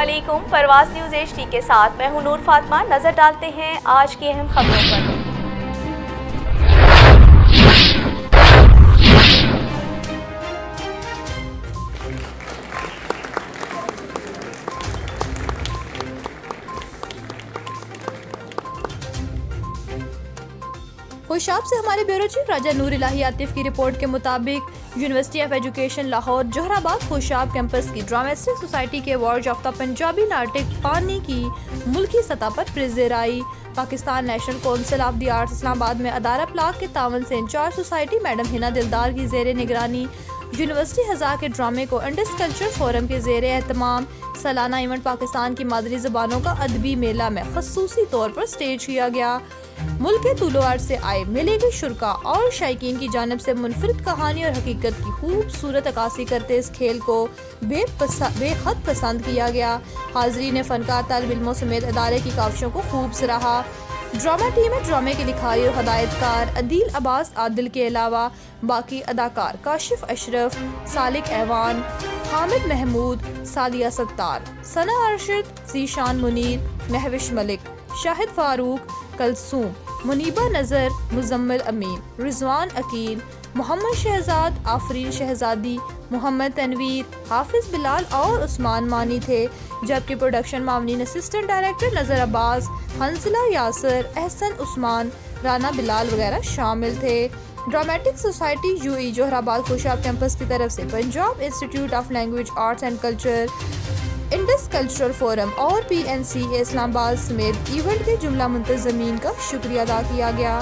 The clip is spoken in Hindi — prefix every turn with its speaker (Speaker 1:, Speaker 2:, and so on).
Speaker 1: अस्सलामुअलैकुम। परवाज़ न्यूज़ HD के साथ मैं हूं नूर फातिमा। नज़र डालते हैं आज की अहम खबरों पर।
Speaker 2: होशाब से हमारे ब्यूरो चीफ राजा नूर इलाही आतिफ की रिपोर्ट के मुताबिक University of Education Lahore Joharabad Khushab campus की ड्रामेटिक सोसाइटी के अवार्ड याफ्ता पंजाबी नाटक पानी की मुल्की सतह पर प्रिजेर आई। Pakistan National Council of the Arts Islamabad में अदारा प्लाक के तावन से इंचार्ज सोसाइटी मैडम हिना दिलदार की जेर निगरानी यूनिवर्सिटी हज़ा के ड्रामे को इंडस कल्चर फोरम के जेर एहतमाम सालाना इवेंट पाकिस्तान की मादरी ज़बानों का अदबी मेला में खसूसी तौर पर स्टेज किया गया। मुल्क के तूलो अर्ज से आए मिले गए शुरा और शायकीन की जानब से मुनफरिद कहानी और हकीकत की खूबसूरत अक्कासी करते इस खेल को बेहद पसंद किया गया। हाज़रीन ने फनकार तालिब इल्मों समेत अदारे की काविशों को खूब सराहा। ड्रामा टीम में ड्रामे के लिखाई और हदायतकार अदील अब्बास आदिल के अलावा बाकी अदाकार काशिफ अशरफ, सालिक ऐवान, हामिद महमूद, सादिया सत्तार, सना अरशद, ज़ीशान मुनीर, महविश मलिक, शाहिद फारूक, कलसूम, मुनीबा नज़र, मुजम्मिल अमीन, रिजवान अकील, मोहम्मद शहजाद, आफरीन शहजादी, मोहम्मद तनवीर, हाफिज बिलाल और उस्मान मानी थे। जबकि प्रोडक्शन मामलीन असिस्टेंट डायरेक्टर नज़र अब्बास, हंसला यासर, एहसन उस्मान, राना बिलाल वगैरह शामिल थे। Dramatic society UE Joharabad Khushab campus की तरफ से Punjab Institute of Language Arts and Culture, Indus Cultural Forum और PNCA इस्लामाबाद समेत इवेंट के जुमला मुंतज़मीन का शुक्रिया अदा किया गया।